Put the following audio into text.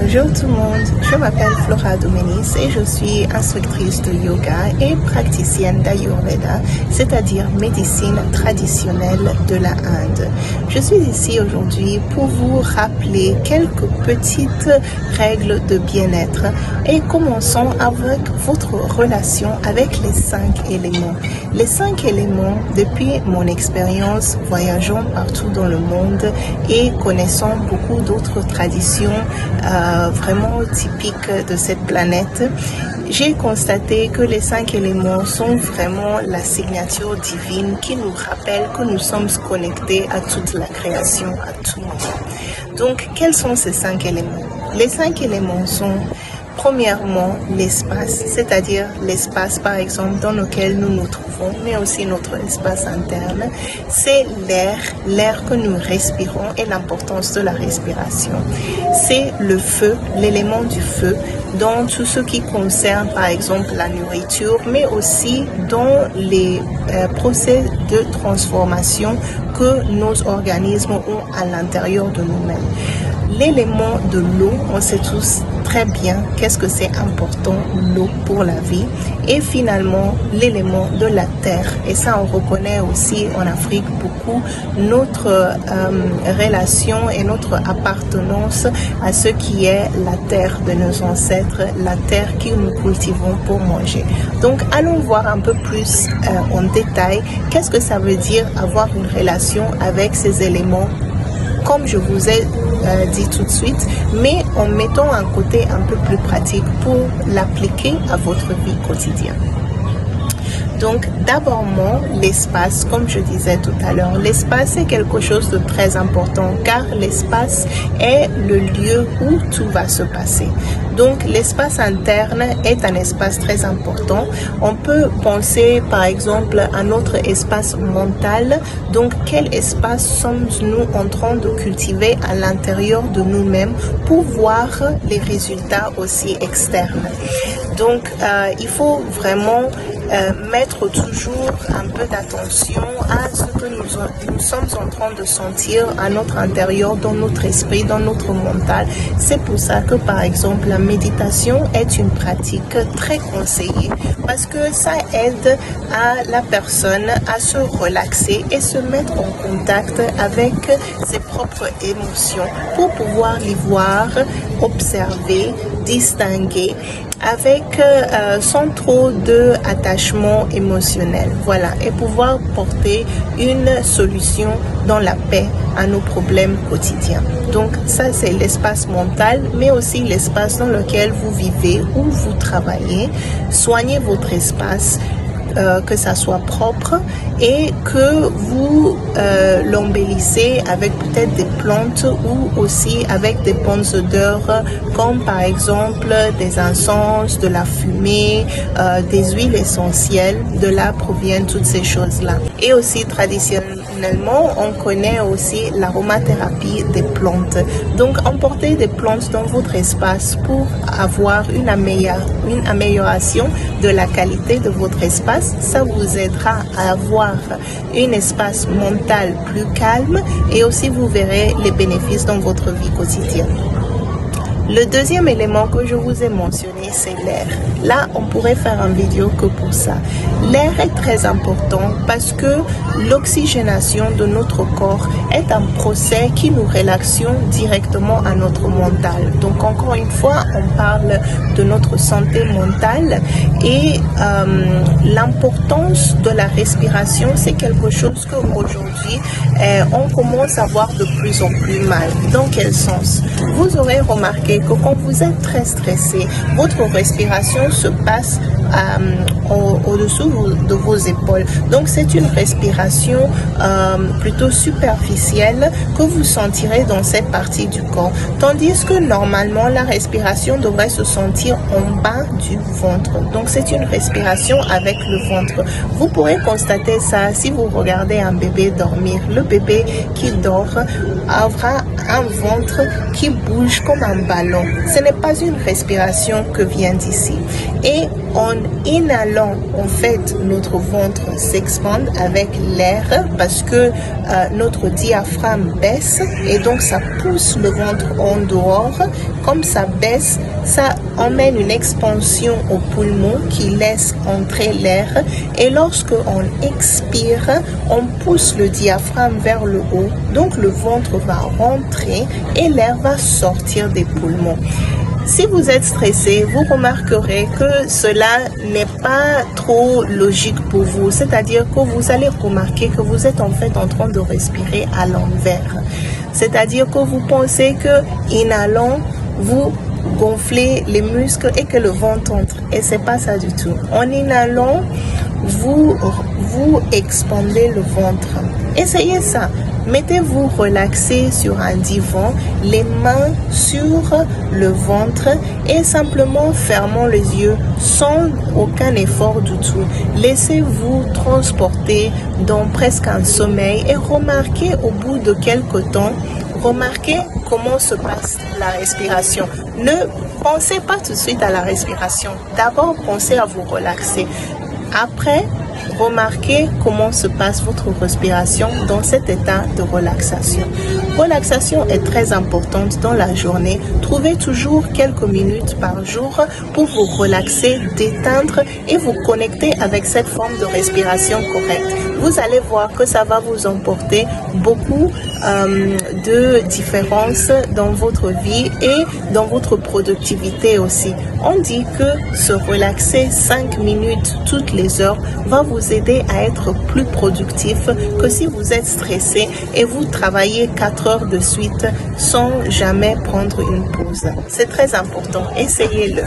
Bonjour tout le monde, je m'appelle Flora Domenis et je suis instructrice de yoga et praticienne d'Ayurveda, c'est-à-dire médecine traditionnelle de la Inde. Je suis ici aujourd'hui pour vous rappeler quelques petites règles de bien-être et commençons avec votre relation avec les 5 éléments. Les 5 éléments, depuis mon expérience voyageant partout dans le monde et connaissant beaucoup d'autres traditions vraiment typiques de cette planète, j'ai constaté que les 5 éléments sont vraiment la signature divine qui nous rappelle que nous sommes connectés à toute la création, à tout moment. Donc, quels sont ces 5 éléments? Les 5 éléments sont premièrement l'espace, c'est-à-dire l'espace par exemple dans lequel nous nous trouvons, mais aussi notre espace interne. C'est l'air que nous respirons et l'importance de la respiration. C'est le feu, l'élément du feu, dans tout ce qui concerne par exemple la nourriture, mais aussi dans les procès de transformation que nos organismes ont à l'intérieur de nous-mêmes. L'élément de l'eau, on sait tous très bien qu'est-ce que c'est important, l'eau pour la vie. Et finalement, l'élément de la terre. Et ça, on reconnaît aussi en Afrique beaucoup notre relation et notre appartenance à ce qui est la terre de nos ancêtres, la terre que nous cultivons pour manger. Donc, allons voir un peu plus en détail qu'est-ce que ça veut dire avoir une relation avec ces éléments, comme je vous ai dit tout de suite, mais en mettant un côté un peu plus pratique pour l'appliquer à votre vie quotidienne. Donc, d'abord, l'espace, comme je disais tout à l'heure, l'espace est quelque chose de très important car l'espace est le lieu où tout va se passer. Donc, l'espace interne est un espace très important. On peut penser, par exemple, à notre espace mental. Donc, quel espace sommes-nous en train de cultiver à l'intérieur de nous-mêmes pour voir les résultats aussi externes? Donc, il faut vraiment mettre toujours un peu d'attention à ce que nous sommes en train de sentir à notre intérieur, dans notre esprit, dans notre mental. C'est pour ça que, par exemple, la méditation est une pratique très conseillée parce que ça aide à la personne à se relaxer et se mettre en contact avec ses propres émotions pour pouvoir les voir, observer, distinguer avec sans trop d'attachement émotionnel, voilà, et pouvoir porter une solution dans la paix à nos problèmes quotidiens. Donc ça, c'est l'espace mental, mais aussi l'espace dans lequel vous vivez, où vous travaillez. Soignez votre espace, que ça soit propre et que vous l'embellissez avec peut-être des plantes ou aussi avec des bonnes odeurs comme par exemple des encens, de la fumée, des huiles essentielles. De là proviennent toutes ces choses-là. Et aussi traditionnellement, on connaît aussi l'aromathérapie des plantes. Donc, emportez des plantes dans votre espace pour avoir une amélioration de la qualité de votre espace. Ça vous aidera à avoir un espace mental plus calme et aussi vous verrez les bénéfices dans votre vie quotidienne. Le deuxième élément que je vous ai mentionné, c'est l'air. Là, on pourrait faire une vidéo que pour ça. L'air est très important parce que l'oxygénation de notre corps est un procès qui nous relaxions directement à notre mental. Donc, encore une fois, on parle de notre santé mentale et l'importance de la respiration, c'est quelque chose qu'aujourd'hui, on commence à voir de plus en plus mal. Dans quel sens? Vous aurez remarqué que quand vous êtes très stressé, votre respiration se passe au-dessous de vos épaules. Donc, c'est une respiration plutôt superficielle que vous sentirez dans cette partie du corps. Tandis que normalement, la respiration devrait se sentir en bas du ventre. Donc, c'est une respiration avec le ventre. Vous pourrez constater ça si vous regardez un bébé dormir. Le bébé qui dort aura un ventre qui bouge comme un ballon. Ce n'est pas une respiration que vient d'ici. Et en inhalant, en fait, notre ventre s'expande avec l'air parce que notre diaphragme baisse et donc ça pousse le ventre en dehors. Comme ça baisse, ça emmène une expansion au poumon qui laisse entrer l'air et lorsque on expire, on pousse le diaphragme vers le haut. Donc le ventre va rentrer et l'air va sortir des poumons. Si vous êtes stressé, vous remarquerez que cela n'est pas trop logique pour vous. C'est-à-dire que vous allez remarquer que vous êtes en fait en train de respirer à l'envers. C'est-à-dire que vous pensez que inhalant, vous gonflez les muscles et que le ventre entre. Et c'est pas ça du tout. En inhalant, vous expandez le ventre. Essayez ça. Mettez-vous relaxé sur un divan, les mains sur le ventre et simplement fermant les yeux sans aucun effort du tout. Laissez-vous transporter dans presque un sommeil et remarquez au bout de quelques temps, remarquez comment se passe la respiration. Ne pensez pas tout de suite à la respiration. D'abord, pensez à vous relaxer. Après, remarquez comment se passe votre respiration dans cet état de relaxation. Relaxation est très importante dans la journée. Trouvez toujours quelques minutes par jour pour vous relaxer, détendre et vous connecter avec cette forme de respiration correcte. Vous allez voir que ça va vous emporter beaucoup de différences dans votre vie et dans votre productivité aussi. On dit que se relaxer 5 minutes toutes les heures va vous aider à être plus productif que si vous êtes stressé et vous travaillez 4 heures de suite sans jamais prendre une pause. C'est très important, essayez-le.